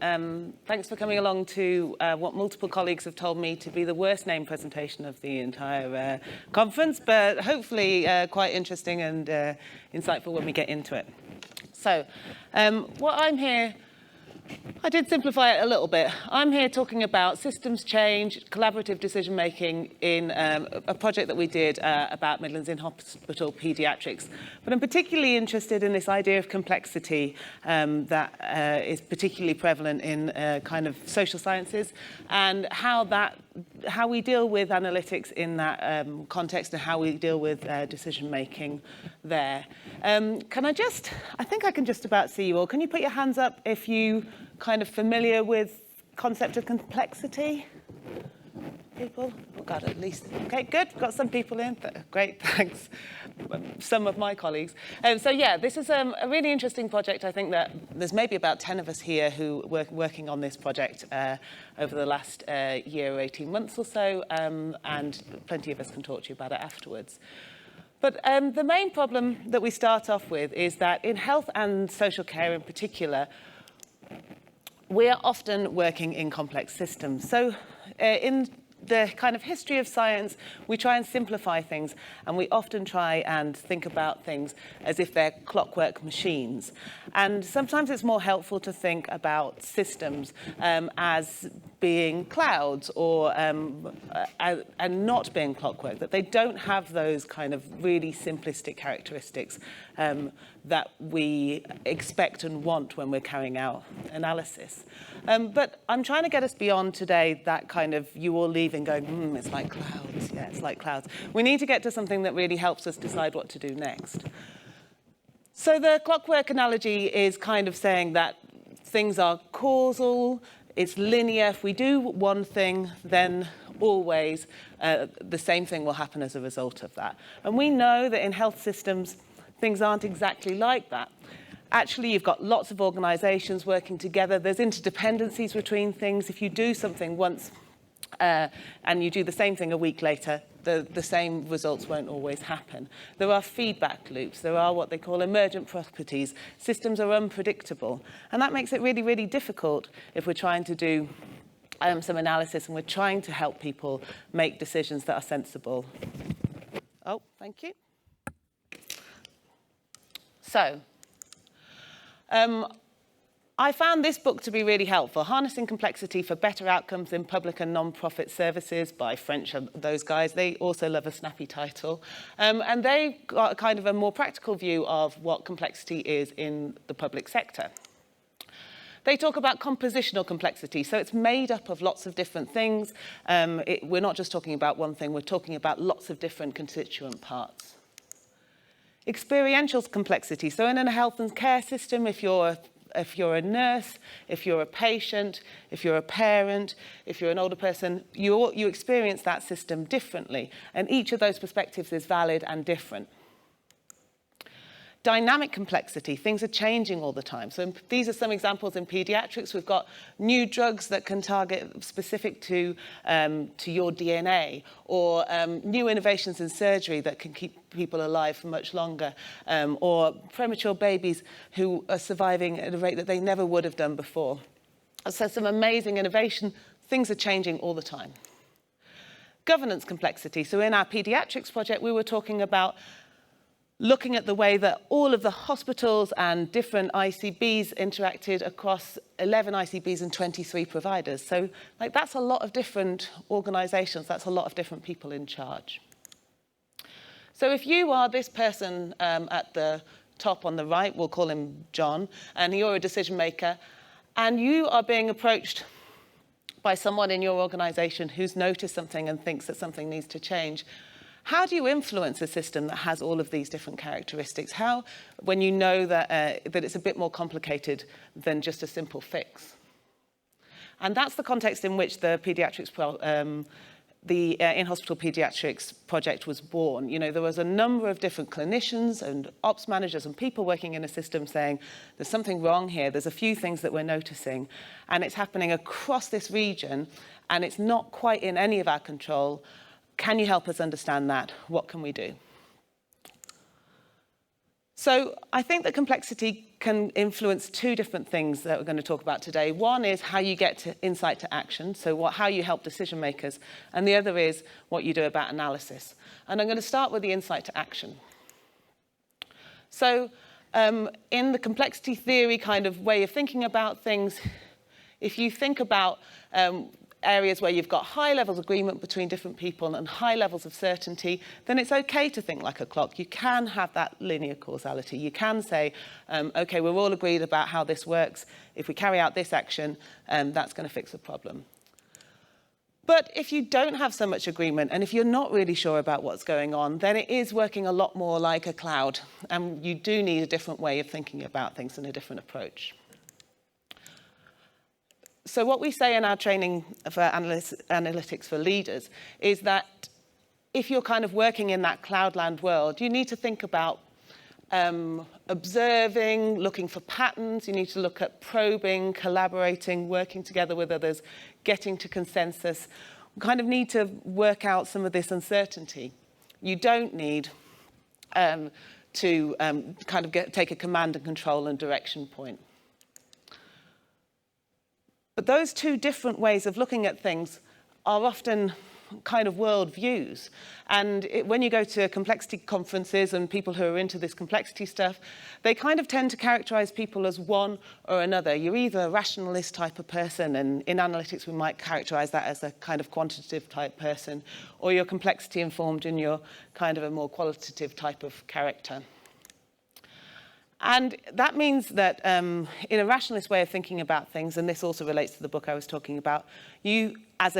Thanks for coming along to what multiple colleagues have told me to be the worst named presentation of the entire conference, but hopefully quite interesting and insightful when we get into it. So, what I'm here, I did simplify it a little bit. I'm here talking about systems change, collaborative decision-making in a project that we did about Midlands in-hospital paediatrics. But I'm particularly interested in this idea of complexity that is particularly prevalent in kind of social sciences, and how we deal with analytics in that context, and how we deal with decision-making there. I think I can just about see you all. Can you put your hands up if you kind of familiar with concept of complexity? People? Oh God, at least. Okay, good. Got some people in. Great, thanks. Some of my colleagues. So yeah, this is a really interesting project. I think that there's maybe about 10 of us here who were working on this project over the last year or 18 months or so, and plenty of us can talk to you about it afterwards. But the main problem that we start off with is that in health and social care in particular, we're often working in complex systems. So in the kind of history of science, we try and simplify things, and we often try and think about things as if they're clockwork machines. And sometimes it's more helpful to think about systems as being clouds, or and not being clockwork, that they don't have those kind of really simplistic characteristics that we expect and want when we're carrying out analysis. But I'm trying to get us beyond today that kind of you all leaving going, it's like clouds. Yeah, it's like clouds. We need to get to something that really helps us decide what to do next. So the clockwork analogy is kind of saying that things are causal, it's linear. If we do one thing, then always the same thing will happen as a result of that. And we know that in health systems, things aren't exactly like that. Actually, you've got lots of organizations working together. There's interdependencies between things. If you do something once and you do the same thing a week later, the same results won't always happen. There are feedback loops. There are what they call emergent properties. Systems are unpredictable. And that makes it really, really difficult if we're trying to do some analysis and we're trying to help people make decisions that are sensible. Oh, thank you. So, I found this book to be really helpful, Harnessing Complexity for Better Outcomes in Public and Non-Profit Services by French, those guys. They also love a snappy title. And they got a kind of a more practical view of what complexity is in the public sector. They talk about compositional complexity, so it's made up of lots of different things. We're not just talking about one thing, we're talking about lots of different constituent parts. Experiential complexity, so in a health and care system, if you're a nurse, if you're a patient, if you're a parent, if you're an older person, you experience that system differently. And each of those perspectives is valid and different. Dynamic complexity, things are changing all the time. So these are some examples in paediatrics. We've got new drugs that can target specific to your DNA, or new innovations in surgery that can keep people alive for much longer, or premature babies who are surviving at a rate that they never would have done before. So some amazing innovation. Things are changing all the time. Governance complexity. So in our paediatrics project, we were talking about looking at the way that all of the hospitals and different ICBs interacted across 11 ICBs and 23 providers. So that's a lot of different organizations, that's a lot of different people in charge. So if you are this person at the top on the right, we'll call him John, and you're a decision maker, and you are being approached by someone in your organization who's noticed something and thinks that something needs to change, how do you influence a system that has all of these different characteristics? How, when you know that, that it's a bit more complicated than just a simple fix? And that's the context in which the in-hospital paediatrics project was born. You know, there was a number of different clinicians and ops managers and people working in a system saying, there's something wrong here, there's a few things that we're noticing, and it's happening across this region, and it's not quite in any of our control. Can you help us understand that? What can we do? So I think that complexity can influence two different things that we're going to talk about today. One is how you get to insight to action, so how you help decision makers, and the other is what you do about analysis. And I'm going to start with the insight to action. So in the complexity theory kind of way of thinking about things, if you think about areas where you've got high levels of agreement between different people and high levels of certainty, then it's okay to think like a clock. You can have that linear causality. You can say, okay, we're all agreed about how this works. If we carry out this action, that's going to fix the problem. But if you don't have so much agreement, and if you're not really sure about what's going on, then it is working a lot more like a cloud. And you do need a different way of thinking about things and a different approach. So what we say in our training for analytics for leaders is that if you're kind of working in that cloudland world, you need to think about observing, looking for patterns. You need to look at probing, collaborating, working together with others, getting to consensus. We kind of need to work out some of this uncertainty. You don't need to kind of take a command and control and direction point. But those two different ways of looking at things are often kind of world views. And when you go to complexity conferences and people who are into this complexity stuff, they kind of tend to characterize people as one or another. You're either a rationalist type of person, and in analytics we might characterize that as a kind of quantitative type person, or you're complexity informed and you're kind of a more qualitative type of character. And that means that in a rationalist way of thinking about things, and this also relates to the book I was talking about, you, as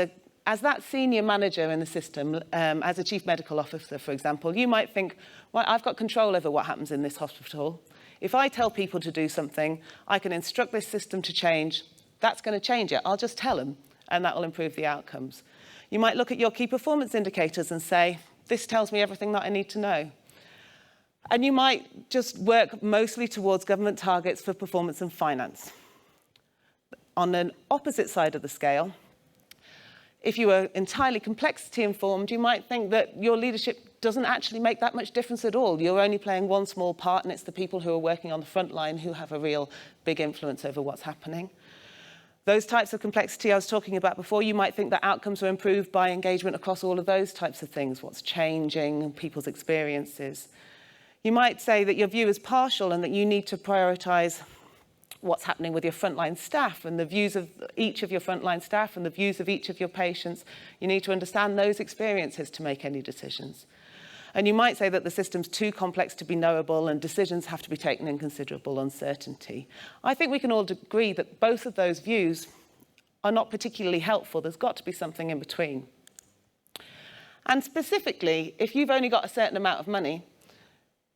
that senior manager in the system, as a chief medical officer, for example, you might think, well, I've got control over what happens in this hospital. If I tell people to do something, I can instruct this system to change. That's going to change it. I'll just tell them, and that will improve the outcomes. You might look at your key performance indicators and say, this tells me everything that I need to know. And you might just work mostly towards government targets for performance and finance. On an opposite side of the scale, if you were entirely complexity informed, you might think that your leadership doesn't actually make that much difference at all. You're only playing one small part, and it's the people who are working on the front line who have a real big influence over what's happening. Those types of complexity I was talking about before, you might think that outcomes were improved by engagement across all of those types of things, what's changing, people's experiences. You might say that your view is partial and that you need to prioritize what's happening with your frontline staff and the views of each of your frontline staff and the views of each of your patients. You need to understand those experiences to make any decisions. And you might say that the system's too complex to be knowable and decisions have to be taken in considerable uncertainty. I think we can all agree that both of those views are not particularly helpful. There's got to be something in between. And specifically, if you've only got a certain amount of money,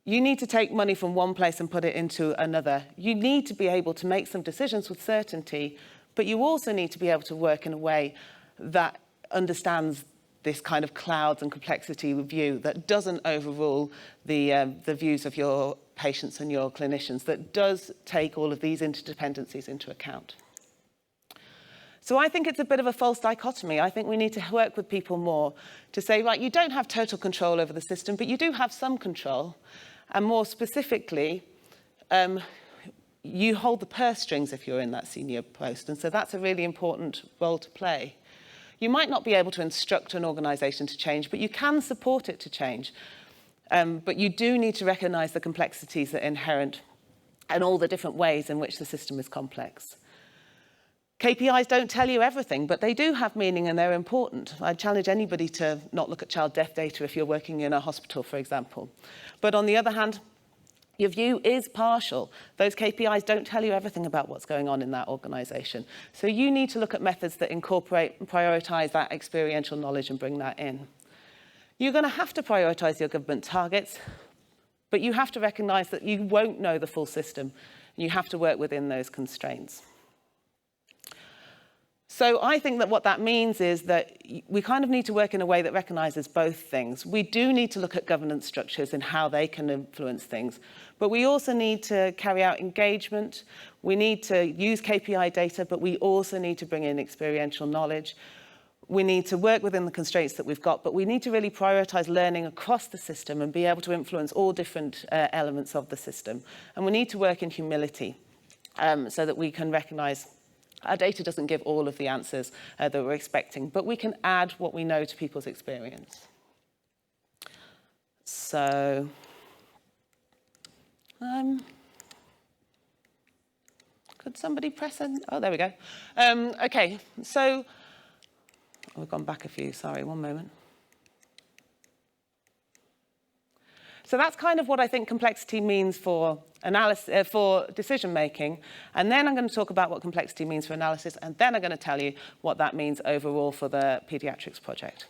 you need to take money from one place and put it into another. You need to be able to make some decisions with certainty, but you also need to be able to work in a way that understands this kind of clouds and complexity view, that doesn't overrule the views of your patients and your clinicians, that does take all of these interdependencies into account. So I think it's a bit of a false dichotomy. I think we need to work with people more to say, right, you don't have total control over the system, but you do have some control. And more specifically, you hold the purse strings if you're in that senior post. And so that's a really important role to play. You might not be able to instruct an organisation to change, but you can support it to change. But you do need to recognise the complexities that are inherent and all the different ways in which the system is complex. KPIs don't tell you everything, but they do have meaning and they're important. I challenge anybody to not look at child death data if you're working in a hospital, for example. But on the other hand, your view is partial. Those KPIs don't tell you everything about what's going on in that organisation. So you need to look at methods that incorporate and prioritise that experiential knowledge and bring that in. You're going to have to prioritise your government targets, but you have to recognise that you won't know the full system, and you have to work within those constraints. So I think that what that means is that we kind of need to work in a way that recognises both things. We do need to look at governance structures and how they can influence things, but we also need to carry out engagement. We need to use KPI data, but we also need to bring in experiential knowledge. We need to work within the constraints that we've got, but we need to really prioritise learning across the system and be able to influence all different elements of the system. And we need to work in humility so that we can recognise our data doesn't give all of the answers that we're expecting, but we can add what we know to people's experience. So, could somebody press in? Oh, there we go. Okay, so we've gone back a few, sorry, one moment. So that's kind of what I think complexity means for analysis, for decision making. And then I'm going to talk about what complexity means for analysis, and then I'm going to tell you what that means overall for the Paediatrics project.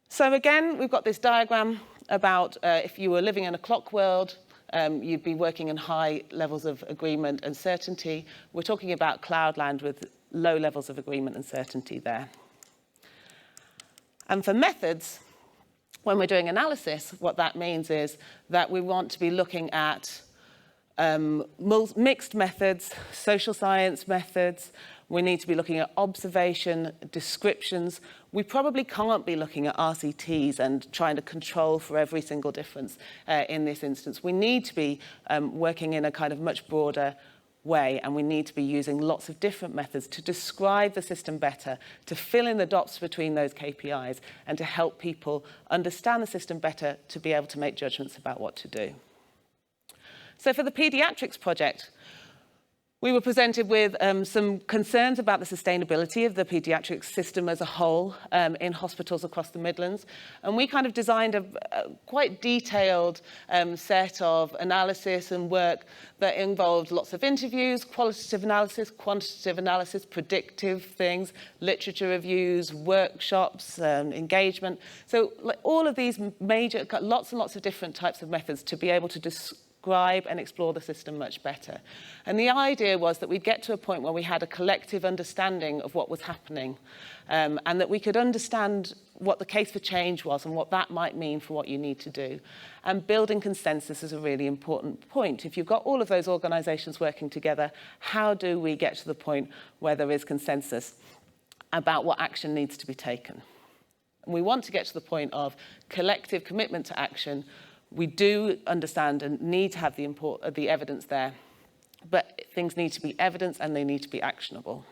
So again, we've got this diagram about if you were living in a clock world, you'd be working in high levels of agreement and certainty. We're talking about cloudland with low levels of agreement and certainty there. And for methods, when we're doing analysis, what that means is that we want to be looking at mixed methods, social science methods. We need to be looking at observation, descriptions. We probably can't be looking at RCTs and trying to control for every single difference in this instance. We need to be working in a kind of much broader way, and we need to be using lots of different methods to describe the system better, to fill in the dots between those KPIs, and to help people understand the system better to be able to make judgments about what to do. So for the Paediatrics project, we were presented with some concerns about the sustainability of the paediatrics system as a whole in hospitals across the Midlands. And we kind of designed a quite detailed set of analysis and work that involved lots of interviews, qualitative analysis, quantitative analysis, predictive things, literature reviews, workshops, engagement. So like, all of these major, lots and lots of different types of methods to be able to describe and explore the system much better. And the idea was that we'd get to a point where we had a collective understanding of what was happening, and that we could understand what the case for change was and what that might mean for what you need to do. And building consensus is a really important point. If you've got all of those organisations working together, how do we get to the point where there is consensus about what action needs to be taken? And we want to get to the point of collective commitment to action. We do understand and need to have the evidence there, but things need to be evidence and they need to be actionable.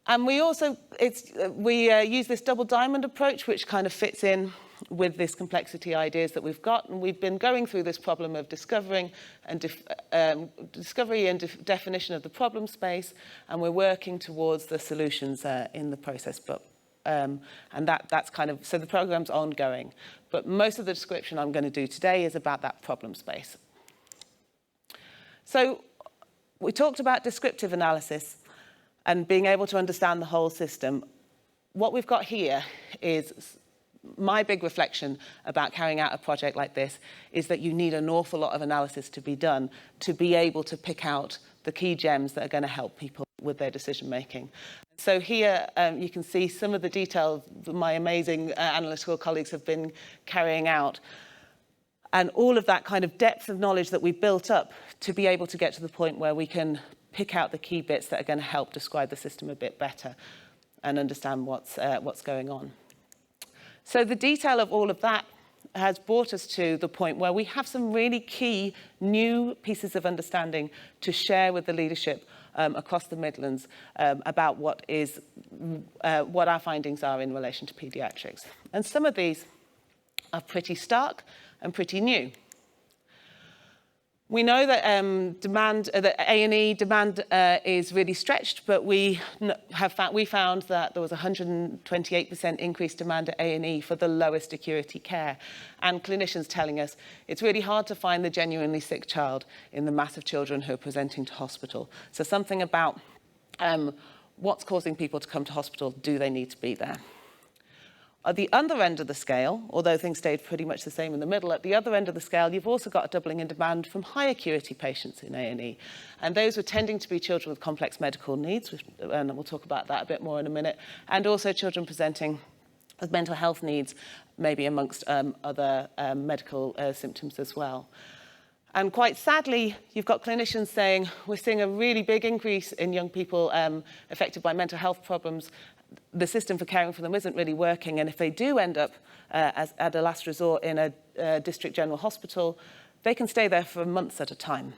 And we also, use this double diamond approach, which kind of fits in with this complexity ideas that we've got. And we've been going through this problem of discovery and definition of the problem space, and we're working towards the solutions in the process. But and that's kind of, so the program's ongoing. But most of the description I'm going to do today is about that problem space. So we talked about descriptive analysis and being able to understand the whole system. What we've got here is my big reflection about carrying out a project like this is that you need an awful lot of analysis to be done to be able to pick out the key gems that are going to help people with their decision making. So here you can see some of the details that my amazing analytical colleagues have been carrying out. And all of that kind of depth of knowledge that we've built up to be able to get to the point where we can pick out the key bits that are going to help describe the system a bit better and understand what's going on. So the detail of all of that has brought us to the point where we have some really key new pieces of understanding to share with the leadership across the Midlands about what our findings are in relation to paediatrics. And some of these are pretty stark and pretty new. We know that that A&E demand is really stretched, but we found that there was 128% increased demand at A&E for the lowest acuity care. And clinicians telling us it's really hard to find the genuinely sick child in the mass of children who are presenting to hospital. So something about what's causing people to come to hospital, do they need to be there? At the other end of the scale, although things stayed pretty much the same in the middle, at the other end of the scale, you've also got a doubling in demand from high acuity patients in A&E. And those were tending to be children with complex medical needs, and we'll talk about that a bit more in a minute, and also children presenting with mental health needs, maybe amongst other medical symptoms as well. And quite sadly, you've got clinicians saying, we're seeing a really big increase in young people affected by mental health problems. The system for caring for them isn't really working. And if they do end up at a last resort in a district general hospital, they can stay there for months at a time.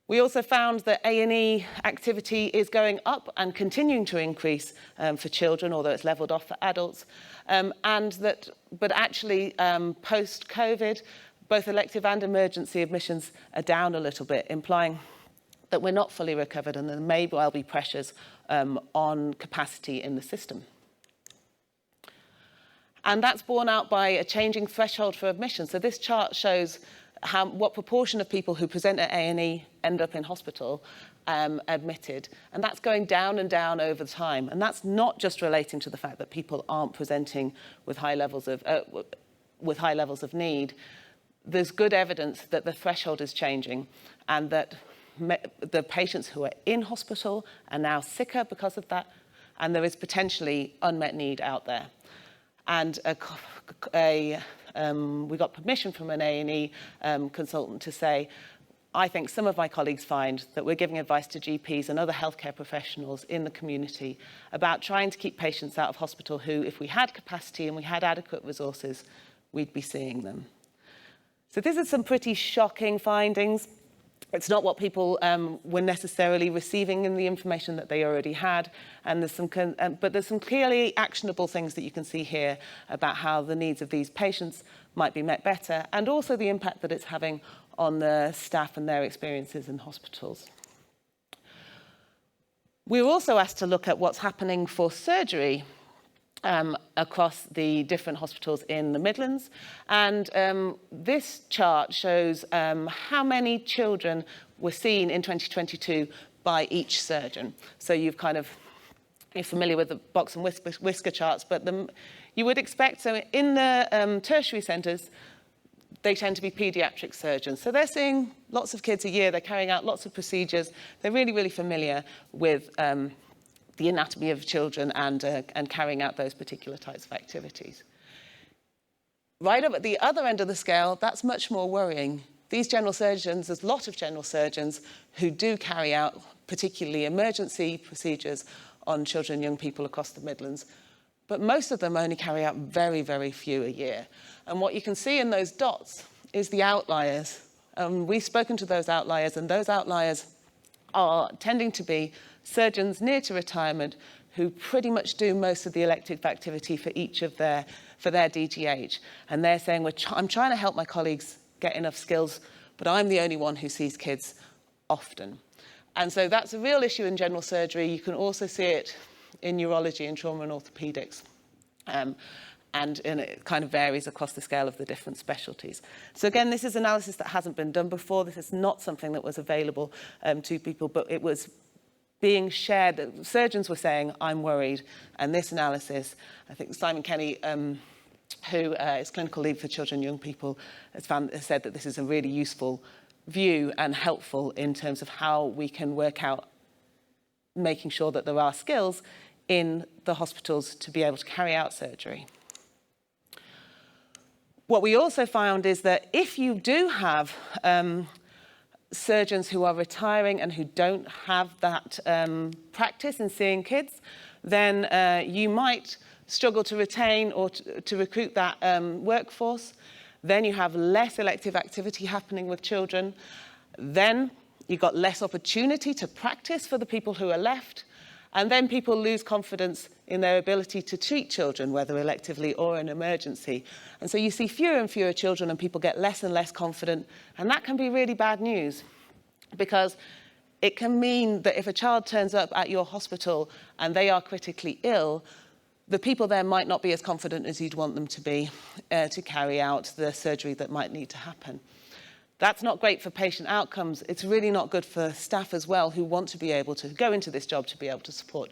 We also found that A&E activity is going up and continuing to increase for children, although it's levelled off for adults. But actually, post-COVID, both elective and emergency admissions are down a little bit, implying that we're not fully recovered and there may well be pressures on capacity in the system. And that's borne out by a changing threshold for admission. So this chart shows what proportion of people who present at A&E end up in hospital admitted. And that's going down and down over time. And that's not just relating to the fact that people aren't presenting with high levels of need. There's good evidence that the threshold is changing and that the patients who are in hospital are now sicker because of that, and there is potentially unmet need out there. And we got permission from an A&E consultant to say, I think some of my colleagues find that we're giving advice to GPs and other healthcare professionals in the community about trying to keep patients out of hospital who, if we had capacity and we had adequate resources, we'd be seeing them. So these are some pretty shocking findings. It's not what people were necessarily receiving in the information that they already had. And but there's some clearly actionable things that you can see here about how the needs of these patients might be met better, and also the impact that it's having on the staff and their experiences in hospitals. We were also asked to look at what's happening for surgery across the different hospitals in the Midlands. And this chart shows how many children were seen in 2022 by each surgeon. So you're familiar with the box and whisker charts, but you would expect, so in the tertiary centres, they tend to be paediatric surgeons. So they're seeing lots of kids a year, they're carrying out lots of procedures, they're really, really familiar with the anatomy of children and carrying out those particular types of activities. Right up at the other end of the scale, that's much more worrying. These general surgeons, there's a lot of general surgeons who do carry out particularly emergency procedures on children and young people across the Midlands, but most of them only carry out very, very few a year. And what you can see in those dots is the outliers. We've spoken to those outliers, and those outliers are tending to be surgeons near to retirement who pretty much do most of the elective activity for their DGH. And they're saying, I'm trying to help my colleagues get enough skills, but I'm the only one who sees kids often. And so that's a real issue in general surgery. You can also see it in neurology and trauma and orthopedics. And it kind of varies across the scale of the different specialties. So again, this is analysis that hasn't been done before. This is not something that was available to people, but it was being shared. Surgeons were saying, I'm worried. And this analysis, I think Simon Kenny, who is clinical lead for children and young people, has said that this is a really useful view and helpful in terms of how we can work out making sure that there are skills in the hospitals to be able to carry out surgery. What we also found is that if you do have surgeons who are retiring and who don't have that practice in seeing kids, then you might struggle to retain or to recruit that workforce. Then you have less elective activity happening with children. Then you've got less opportunity to practice for the people who are left. And then people lose confidence in their ability to treat children, whether electively or in emergency. And so you see fewer and fewer children and people get less and less confident. And that can be really bad news, because it can mean that if a child turns up at your hospital and they are critically ill, the people there might not be as confident as you'd want them to be to carry out the surgery that might need to happen. That's not great for patient outcomes. It's really not good for staff as well, who want to be able to go into this job to be able to support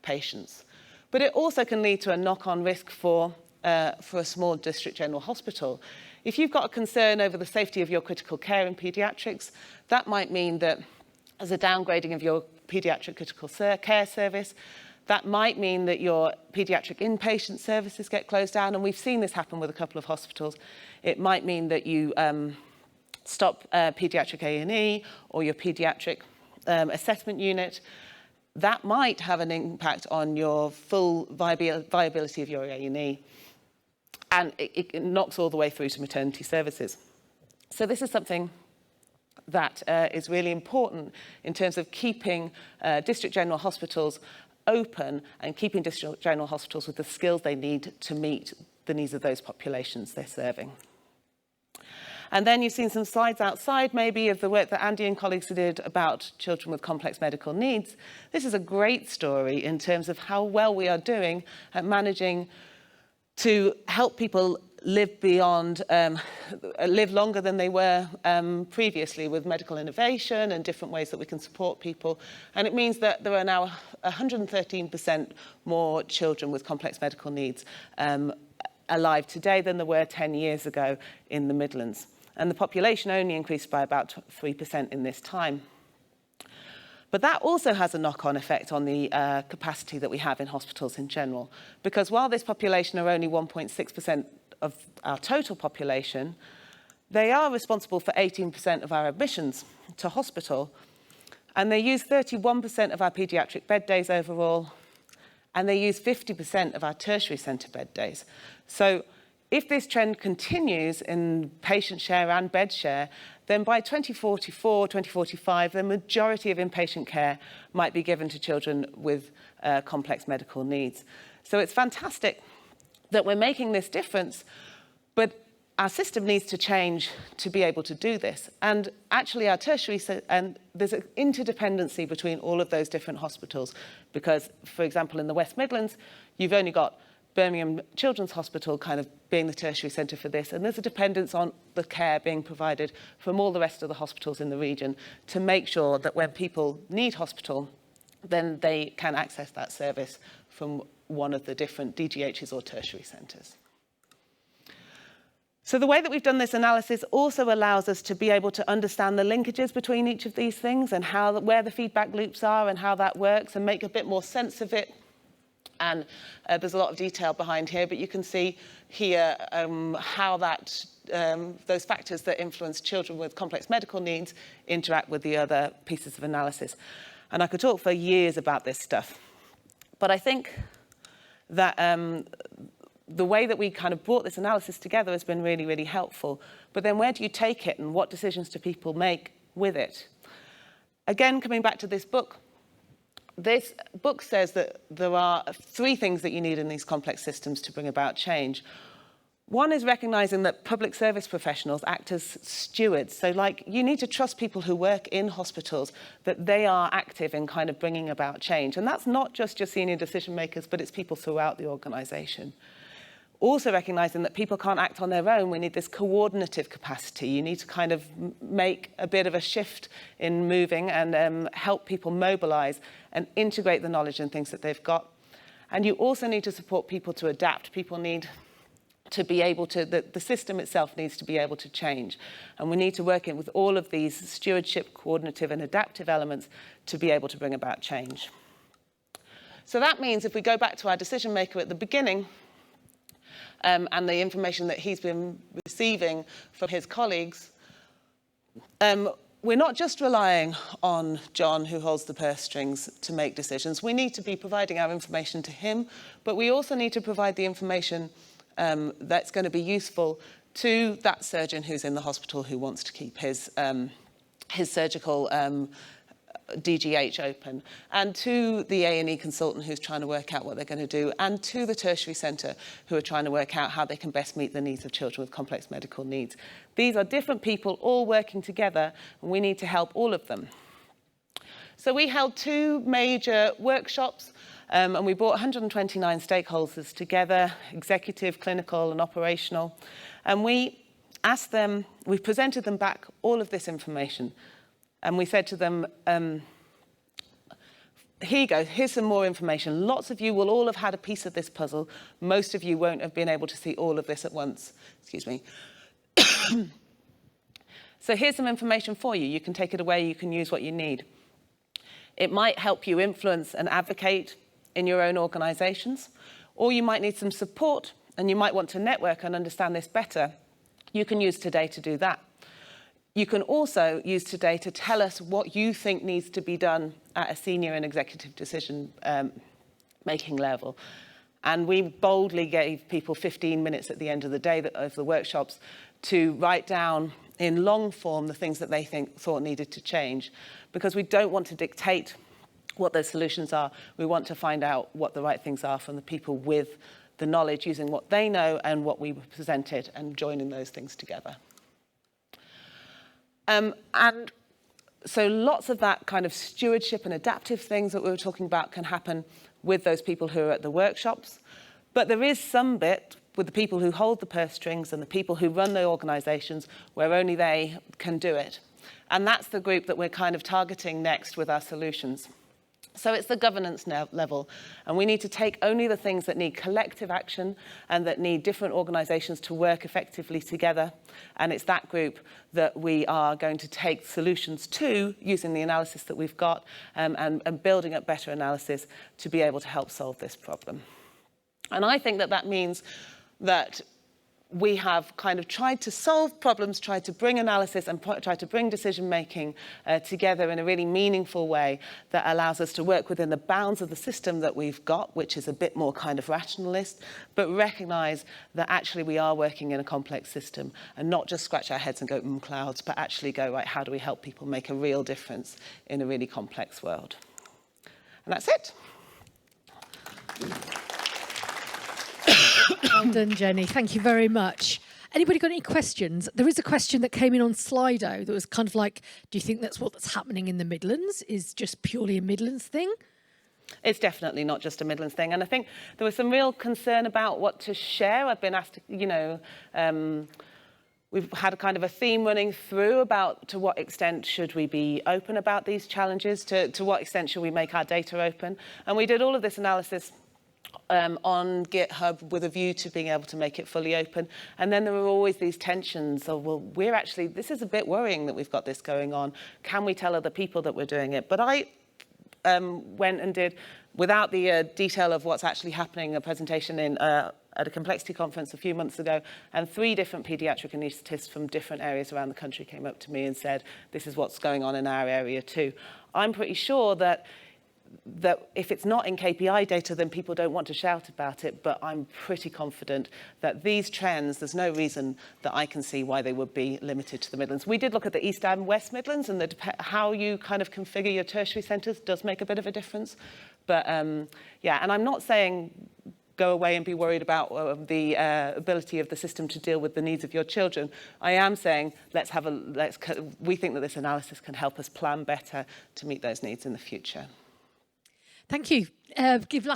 patients. But it also can lead to a knock-on risk for a small district general hospital. If you've got a concern over the safety of your critical care in paediatrics, that might mean that as a downgrading of your paediatric critical care service, That might mean that your paediatric inpatient services get closed down, and we've seen this happen with a couple of hospitals. It might mean that you stop paediatric A&E or your paediatric assessment unit. That might have an impact on your full viability of your A&E, and it knocks all the way through to maternity services. So this is something that is really important in terms of keeping district general hospitals open and keeping district general hospitals with the skills they need to meet the needs of those populations they're serving. And then you've seen some slides outside maybe of the work that Andy and colleagues did about children with complex medical needs. This is a great story in terms of how well we are doing at managing to help people live beyond, live longer than they were previously, with medical innovation and different ways that we can support people. And it means that there are now 113% more children with complex medical needs alive today than there were 10 years ago in the Midlands. And the population only increased by about 3% in this time. But that also has a knock-on effect on the capacity that we have in hospitals in general. Because while this population are only 1.6% of our total population, they are responsible for 18% of our admissions to hospital. And they use 31% of our paediatric bed days overall. And they use 50% of our tertiary centre bed days. So if this trend continues in patient share and bed share, then by 2044, 2045, the majority of inpatient care might be given to children with complex medical needs. So it's fantastic that we're making this difference, but our system needs to change to be able to do this. And actually our tertiary, and there's an interdependency between all of those different hospitals, because, for example, in the West Midlands, you've only got Birmingham Children's Hospital kind of being the tertiary centre for this, and there's a dependence on the care being provided from all the rest of the hospitals in the region to make sure that when people need hospital, then they can access that service from one of the different DGHs or tertiary centres. So the way that we've done this analysis also allows us to be able to understand the linkages between each of these things and where the feedback loops are and how that works, and make a bit more sense of it. And there's a lot of detail behind here, but you can see here how those factors that influence children with complex medical needs interact with the other pieces of analysis. And I could talk for years about this stuff. But I think that the way that we kind of brought this analysis together has been really, really helpful. But then where do you take it, and what decisions do people make with it? Again, coming back to this book says that there are 3 things that you need in these complex systems to bring about change. One is recognizing that public service professionals act as stewards. So you need to trust people who work in hospitals, that they are active in kind of bringing about change. And that's not just your senior decision makers, but it's people throughout the organization. Also recognizing that people can't act on their own. We need this coordinative capacity. You need to kind of make a bit of a shift in moving and help people mobilize and integrate the knowledge and things that they've got. And you also need to support people to adapt. People need to be able to, the system itself needs to be able to change. And we need to work in with all of these stewardship, coordinative and adaptive elements to be able to bring about change. So that means if we go back to our decision maker at the beginning, and the information that he's been receiving from his colleagues, we're not just relying on John, who holds the purse strings, to make decisions. We need to be providing our information to him, but we also need to provide the information that's going to be useful to that surgeon who's in the hospital who wants to keep his surgical DGH open, and to the A&E consultant who's trying to work out what they're going to do, and to the tertiary centre who are trying to work out how they can best meet the needs of children with complex medical needs. These are different people all working together, and we need to help all of them. So we held 2 major workshops, and we brought 129 stakeholders together, executive, clinical and operational, and we presented them back all of this information. And we said to them, here you go, here's some more information. Lots of you will all have had a piece of this puzzle. Most of you won't have been able to see all of this at once. Excuse me. So here's some information for you. You can take it away, you can use what you need. It might help you influence and advocate in your own organisations, or you might need some support and you might want to network and understand this better, you can use today to do that. You can also use today to tell us what you think needs to be done at a senior and executive decision making level. And we boldly gave people 15 minutes at the end of the day of the workshops to write down in long form the things that they thought needed to change, because we don't want to dictate what those solutions are. We want to find out what the right things are from the people with the knowledge, using what they know and what we presented and joining those things together. And so lots of that kind of stewardship and adaptive things that we were talking about can happen with those people who are at the workshops. But there is some bit with the people who hold the purse strings and the people who run the organisations where only they can do it. And that's the group that we're kind of targeting next with our solutions. So it's the governance level, and we need to take only the things that need collective action and that need different organisations to work effectively together. And it's that group that we are going to take solutions to using the analysis that we've got and building up better analysis to be able to help solve this problem. And I think that that means that we have kind of tried to solve problems, tried to bring analysis and tried to bring decision-making together in a really meaningful way that allows us to work within the bounds of the system that we've got, which is a bit more kind of rationalist, but recognise that actually we are working in a complex system and not just scratch our heads and go, clouds, but actually go, right, how do we help people make a real difference in a really complex world? And that's it. Well done, Jenny. Thank you very much. Anybody got any questions? There is a question that came in on Slido that was kind of like, do you think that's what's happening in the Midlands? Is just purely a Midlands thing? It's definitely not just a Midlands thing. And I think there was some real concern about what to share. I've been asked, we've had a kind of a theme running through about to what extent should we be open about these challenges, to what extent should we make our data open. And we did all of this analysis on GitHub with a view to being able to make it fully open. And then there were always these tensions of, well, this is a bit worrying that we've got this going on. Can we tell other people that we're doing it? But I went and did, without the detail of what's actually happening, a presentation at a complexity conference a few months ago, and 3 different paediatric anaesthetists from different areas around the country came up to me and said, this is what's going on in our area too. I'm pretty sure that if it's not in KPI data, then people don't want to shout about it, but I'm pretty confident that these trends, there's no reason that I can see why they would be limited to the Midlands. We did look at the East and West Midlands, and how you kind of configure your tertiary centres does make a bit of a difference. But yeah, and I'm not saying go away and be worried about the ability of the system to deal with the needs of your children. I am saying we think that this analysis can help us plan better to meet those needs in the future. Thank you. Give last